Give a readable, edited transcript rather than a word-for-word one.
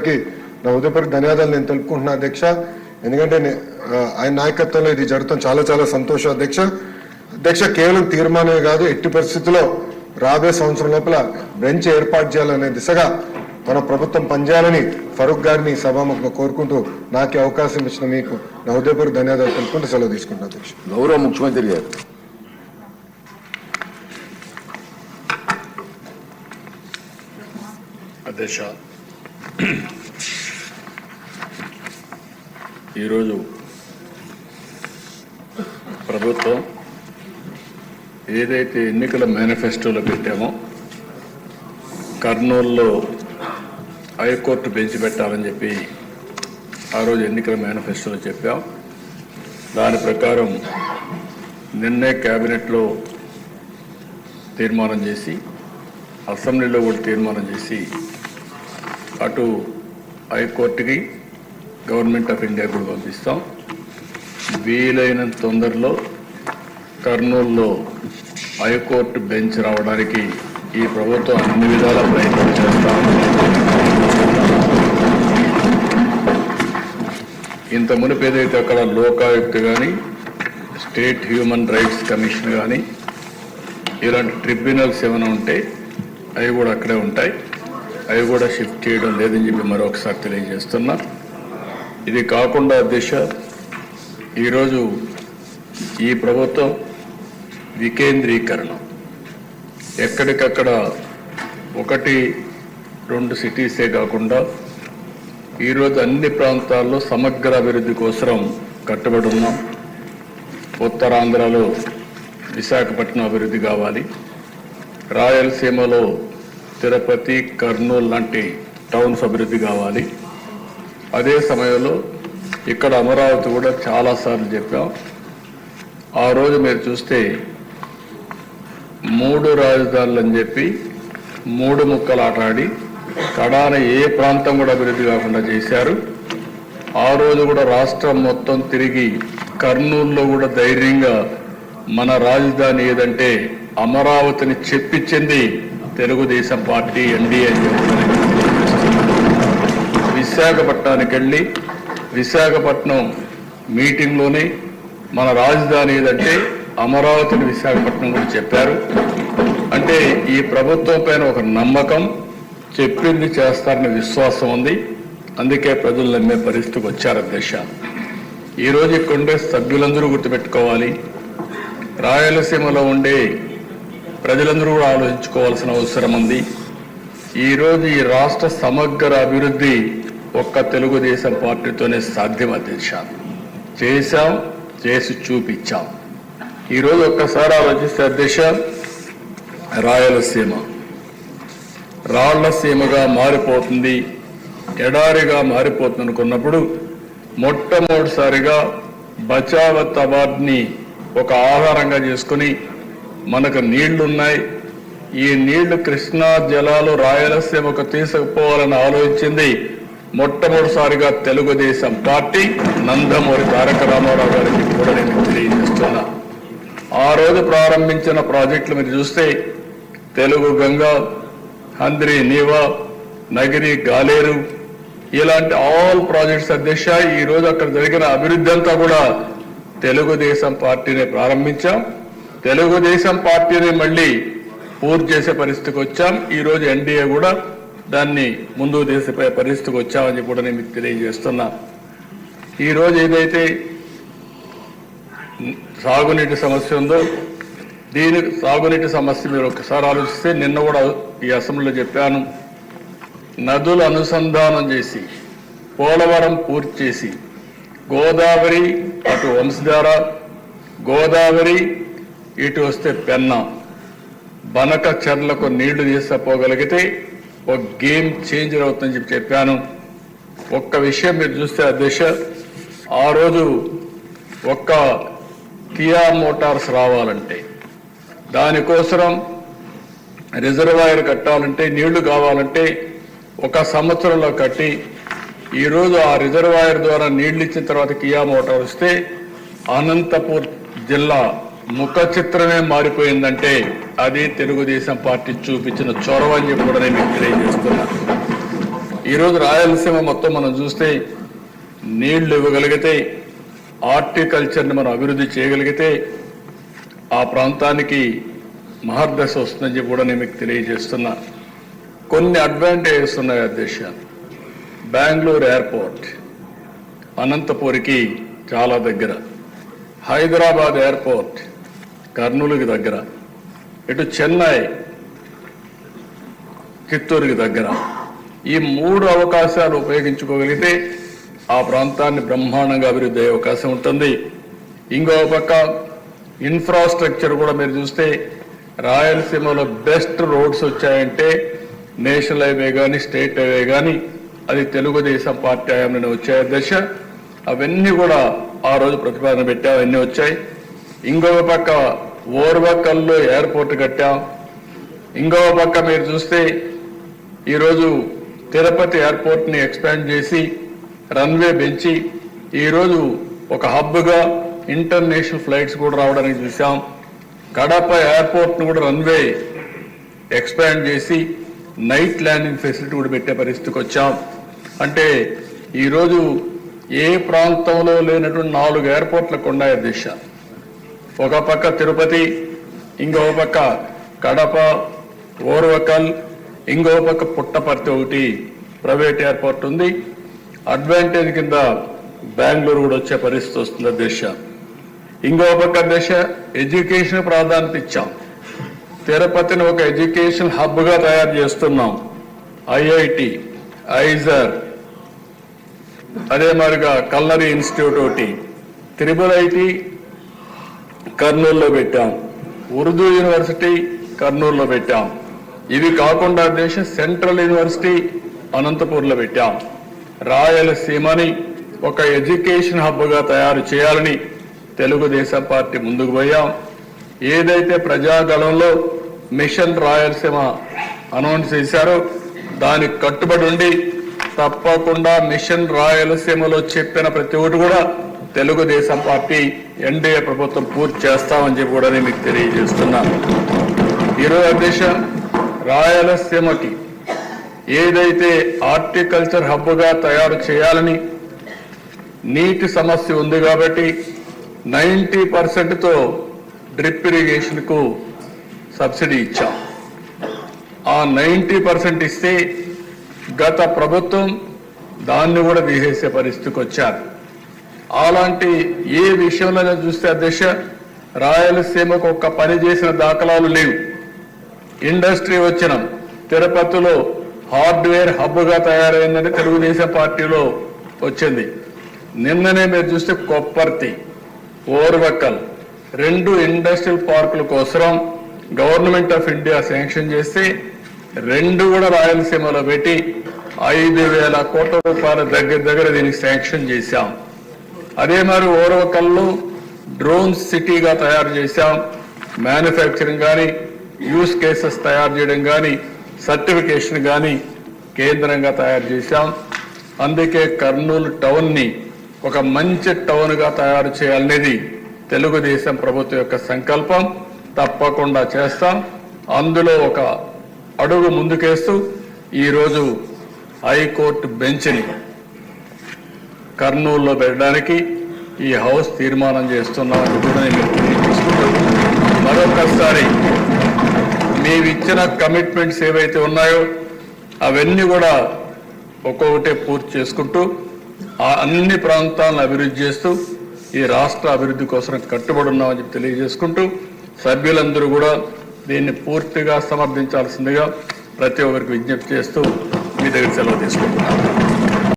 గారికి నా హృదయపూర్వక ధన్యవాదాలు నేను తెలుపుకుంటున్నా అధ్యక్ష. ఎందుకంటే ఆయన నాయకత్వంలో ఇది జరుగుతాం చాలా చాలా సంతోషం అధ్యక్ష. అధ్యక్ష, కేవలం తీర్మానమే కాదు, ఎట్టి పరిస్థితుల్లో రాబోయే సంవత్సరం లోపల బెంచ్ ఏర్పాటు చేయాలనే దిశగా మన ప్రభుత్వం పనిచేయాలని ఫరూక్ గారిని సభాముఖంగా కోరుకుంటూ నాకు అవకాశం ఇచ్చిన మీకు నా హృదయపూర్వక ధన్యవాదాలు తెలుపుకుంటూ సెలవు తీసుకుంటున్నా అధ్యక్ష. గౌరవ ముఖ్యమంత్రి గారు. అధ్యక్ష, ఈరోజు ప్రభుత్వం ఏదైతే ఎన్నికల మేనిఫెస్టోలో పెట్టామో కర్నూలులో హైకోర్టు బెంచ్ పెట్టాలని చెప్పి ఆ రోజు ఎన్నికల మేనిఫెస్టోలో చెప్పాం. దాని ప్రకారం నిన్నే క్యాబినెట్లో తీర్మానం చేసి అసెంబ్లీలో కూడా తీర్మానం చేసి అటు హైకోర్టుకి గవర్నమెంట్ ఆఫ్ ఇండియా కూడా పంపిస్తాం. వీలైనంత తొందరలో కర్నూలులో హైకోర్టు బెంచ్ రావడానికి ఈ ప్రభుత్వం అన్ని విధాల ప్రయత్నం చేస్తాం. ఇంత మునుపు ఏదైతే అక్కడ లోకాయుక్త కానీ స్టేట్ హ్యూమన్ రైట్స్ కమిషన్ కానీ ఇలాంటి ట్రిబ్యునల్స్ ఏమైనా ఉంటే అవి కూడా అక్కడే ఉంటాయి. అవి కూడా షిఫ్ట్ చేయడం లేదని చెప్పి మరొకసారి తెలియజేస్తున్నా. ఇది కాకుండా అధ్యక్ష, ఈరోజు ఈ ప్రభుత్వం వికేంద్రీకరణ ఎక్కడికక్కడ 1-2 సిటీసే కాకుండా ఈరోజు అన్ని ప్రాంతాల్లో సమగ్ర అభివృద్ధి కోసం కట్టుబడి ఉన్నాం. ఉత్తరాంధ్రలో విశాఖపట్నం అభివృద్ధి కావాలి, రాయలసీమలో తిరుపతి, కర్నూలు లాంటి టౌన్స్ అభివృద్ధి కావాలి. అదే సమయంలో ఇక్కడ అమరావతి కూడా చాలాసార్లు చెప్పాం. ఆ రోజు మీరు చూస్తే 3 రాజధానులు అని చెప్పి 3 ముక్కలు ఆటాడి కడాన ఏ ప్రాంతం కూడా అభివృద్ధి కాకుండా చేశారు. ఆ రోజు కూడా రాష్ట్రం మొత్తం తిరిగి కర్నూలులో కూడా ధైర్యంగా మన రాజధాని ఏదంటే అమరావతిని చెప్పించింది తెలుగుదేశం పార్టీ, ఎన్డీఏ. విశాఖపట్నానికి వెళ్ళి విశాఖపట్నం మీటింగ్లోనే మన రాజధాని ఏదంటే అమరావతిని విశాఖపట్నం కూడా చెప్పారు. అంటే ఈ ప్రభుత్వం పైన ఒక నమ్మకం, చెప్పింది చేస్తారనే విశ్వాసం ఉంది. అందుకే ప్రజలు నమ్మే పరిస్థితికి వచ్చారు అధ్యక్ష. ఈరోజు ఇక్కడ ఉండే సభ్యులందరూ గుర్తుపెట్టుకోవాలి, రాయలసీమలో ఉండే ప్రజలందరూ కూడా ఆలోచించుకోవాల్సిన అవసరం ఉంది. ఈరోజు ఈ రాష్ట్ర సమగ్ర అభివృద్ధి ఒక్క తెలుగుదేశం పార్టీతోనే సాధ్యం అధ్యక్ష. చేశాం, చేసి చూపించాం. ఈరోజు ఒక్కసారి ఆలోచిస్తే అధ్యక్ష, రాయలసీమ రాళ్లసీమగా మారిపోతుంది, ఎడారిగా మారిపోతుంది అనుకున్నప్పుడు మొట్టమొదటిసారిగా బచావత్ అవార్డుని ఒక ఆధారంగా చేసుకుని మనకు నీళ్లున్నాయి, ఈ నీళ్లు కృష్ణా జలాలు రాయలసీమకు తీసుకుపోవాలని ఆలోచించింది మొట్టమొదటిసారిగా తెలుగుదేశం పార్టీ. నందమూరి తారక రామారావు గారికి కూడా నేను తెలియజేస్తున్నా. ఆ రోజు ప్రారంభించిన ప్రాజెక్టులు మీరు చూస్తే తెలుగు గంగా, హంద్రి నీవా, నగిరి గాలేరు ఇలాంటి ఆల్ ప్రాజెక్ట్స్ అధ్యక్ష ఈరోజు అక్కడ జరిగిన అభివృద్ధి అంతా కూడా తెలుగుదేశం పార్టీనే ప్రారంభించాం. తెలుగుదేశం పార్టీని మళ్ళీ పూర్తి చేసే పరిస్థితికి వచ్చాం. ఈరోజు ఎన్డీఏ కూడా దాన్ని ముందుకు తీసే పరిస్థితికి వచ్చామని కూడా నేను మీకు తెలియజేస్తున్నా. ఈరోజు ఏదైతే సాగునీటి సమస్య ఉందో దీని సాగునీటి సమస్య మీరు ఒకసారి ఆలోచిస్తే నిన్న కూడా ఈ అసెంబ్లీలో చెప్పాను. నదులు అనుసంధానం చేసి పోలవరం పూర్తి చేసి గోదావరి అటు వంశధార, గోదావరి ఇటు వస్తే పెన్నా, బనక చెర్లకు నీళ్లు తీసుకుపోగలిగితే ఒక గేమ్ చేంజర్ అవుతుందని చెప్పాను. ఒక్క విషయం మీరు చూస్తే అధ్యక్ష, ఆ రోజు ఒక్క కియా మోటార్స్ రావాలంటే దానికోసం రిజర్వాయర్ కట్టాలంటే నీళ్లు కావాలంటే 1 సంవత్సరంలో కట్టి ఈరోజు ఆ రిజర్వాయర్ ద్వారా నీళ్లు ఇచ్చిన తర్వాత కియా మోటార్ వస్తే అనంతపూర్ జిల్లా ముఖ చిత్రమే మారిపోయిందంటే అది తెలుగుదేశం పార్టీ చూపించిన చొరవ అని చెప్పి కూడా నేను తెలియజేస్తున్నా. ఈరోజు రాయలసీమ మొత్తం మనం చూస్తే నీళ్లు ఇవ్వగలిగితే, హార్టికల్చర్ని మనం అభివృద్ధి చేయగలిగితే ఆ ప్రాంతానికి మహర్దశ వస్తుందని చెప్పి కూడా నేను మీకు తెలియజేస్తున్నా. కొన్ని అడ్వాంటేజెస్ ఉన్నాయి అధ్యక్ష. బెంగళూరు ఎయిర్పోర్ట్ అనంతపూర్కి చాలా దగ్గర, హైదరాబాద్ ఎయిర్పోర్ట్ కర్నూలుకి దగ్గర, ఇటు చెన్నై చిత్తూరుకి దగ్గర. ఈ 3 అవకాశాలు ఉపయోగించుకోగలిగితే ఆ ప్రాంతాన్ని బ్రహ్మాండంగా అభివృద్ధి అయ్యే అవకాశం ఉంటుంది. ఇంకో పక్క ఇన్ఫ్రాస్ట్రక్చర్ కూడా మీరు చూస్తే రాయలసీమలో బెస్ట్ రోడ్స్ వచ్చాయంటే నేషనల్ హైవే కానీ స్టేట్ హైవే కానీ అది తెలుగుదేశం పార్టీ హయాంలోనే వచ్చాయి దశ. అవన్నీ కూడా ఆ రోజు ప్రతిపాదన పెట్టాం, అవన్నీ వచ్చాయి. ఇంకొక పక్క ఓర్వకల్లో ఎయిర్పోర్ట్ కట్టాం. ఇంకొక పక్క మీరు చూస్తే ఈరోజు తిరుపతి ఎయిర్పోర్ట్ని ఎక్స్పాండ్ చేసి రన్వే పెంచి ఈరోజు ఒక హబ్గా ఇంటర్నేషనల్ ఫ్లైట్స్ కూడా రావడానికి చూసాం. కడప ఎయిర్పోర్ట్ను కూడా రన్వే ఎక్స్పాండ్ చేసి నైట్ ల్యాండింగ్ ఫెసిలిటీ కూడా పెట్టే పరిస్థితికి వచ్చాం. అంటే ఈరోజు ఏ ప్రాంతంలో లేనటువంటి 4 ఎయిర్పోర్ట్లకు ఉన్నాయి దిశ. ఒక పక్క తిరుపతి, ఇంకో పక్క కడప, ఓర్వకల్, ఇంకో పక్క పుట్టపర్తి ఒకటి ప్రైవేట్ ఎయిర్పోర్ట్ ఉంది. అడ్వాంటేజ్ కింద బెంగళూరు కూడా వచ్చే పరిస్థితి వస్తుంది దిశ. ఇంకో పక్క దిశ ఎడ్యుకేషన్ ప్రాధాన్యత ఇచ్చాం. తిరుపతిని ఒక ఎడ్యుకేషన్ హబ్గా తయారు చేస్తున్నాం. ఐఐటి, ఐజర్, అదే మరిగా కల్నరీ ఇన్స్టిట్యూట్ ఒకటి, IIIT కర్నూలులో పెట్టాం, ఉర్దూ యూనివర్సిటీ కర్నూలులో పెట్టాం. ఇవి కాకుండా దేశ సెంట్రల్ యూనివర్సిటీ అనంతపూర్లో పెట్టాం. రాయలసీమని ఒక ఎడ్యుకేషన్ హబ్గా తయారు చేయాలని తెలుగుదేశం పార్టీ ముందుకు పోయాం. ఏదైతే ప్రజాగళంలో మిషన్ రాయలసీమ అనౌన్స్ చేశారో దానికి కట్టుబడి ఉండి తప్పకుండా మిషన్ రాయలసీమలో చెప్పిన ప్రతి ఒక్కటి కూడా తెలుగుదేశం పార్టీ ఎన్డీఏ ప్రభుత్వం పూర్తి చేస్తామని చెప్పి కూడా నేను మీకు తెలియజేస్తున్నాను. ఈరోజు అధ్యక్ష, రాయలసీమకి ఏదైతే హార్టికల్చర్ హబ్గా తయారు చేయాలని నీటి సమస్య ఉంది కాబట్టి 90%తో డ్రిప్ ఇరిగేషన్కు సబ్సిడీ ఇచ్చాం. ఆ 90% ఇస్తే గత ప్రభుత్వం దాన్ని కూడా తీసేసే పరిస్థితికి వచ్చారు. అలాంటి ఏ విషయంలో చూస్తే అధ్యక్ష రాయలసీమకు ఒక్క పని చేసిన దాఖలాలు లేవు. ఇండస్ట్రీ వచ్చిన తిరుపతిలో హార్డ్వేర్ హబ్గా తయారైందని తెలుగుదేశం పార్టీలో వచ్చింది. నిన్ననే మీరు చూస్తే కొప్పర్తి, ఓర్వకల్ 2 ఇండస్ట్రియల్ పార్కుల కోసం గవర్నమెంట్ ఆఫ్ ఇండియా శాంక్షన్ చేస్తే 2 కూడా రాయలసీమలో పెట్టి 5,000 కోట్ల రూపాయల దగ్గర దీనికి శాంక్షన్ చేశాం. అదే మరి ఓర్వకల్లో డ్రోన్ సిటీగా తయారు చేశాం. మ్యానుఫ్యాక్చరింగ్ కానీ, యూస్ కేసెస్ తయారు చేయడం కానీ, సర్టిఫికేషన్ కానీ కేంద్రంగా తయారు చేశాం. అందుకే కర్నూలు టౌన్ని ఒక మంచి టౌన్గా తయారు చేయాలనేది తెలుగుదేశం ప్రభుత్వం యొక్క సంకల్పం. తప్పకుండా చేస్తాం. అందులో ఒక అడుగు ముందుకేస్తూ ఈరోజు హైకోర్టు బెంచ్ని కర్నూలులో పెట్టడానికి ఈ హౌస్ తీర్మానం చేస్తున్నామని కూడా నేను తెలియజేసుకుంటూ మరొకసారి మేమిచ్చిన కమిట్మెంట్స్ ఏవైతే ఉన్నాయో అవన్నీ కూడా ఒక్కొక్కటే పూర్తి చేసుకుంటూ ఆ అన్ని ప్రాంతాలను అభివృద్ధి చేస్తూ ఈ రాష్ట్ర అభివృద్ధి కోసం కట్టుబడి ఉన్నామని చెప్పి తెలియజేసుకుంటూ సభ్యులందరూ కూడా దీన్ని పూర్తిగా సమర్థించాల్సిందిగా ప్రతి ఒక్కరికి విజ్ఞప్తి చేస్తూ మీ దగ్గర సెలవు తీసుకుంటున్నాను.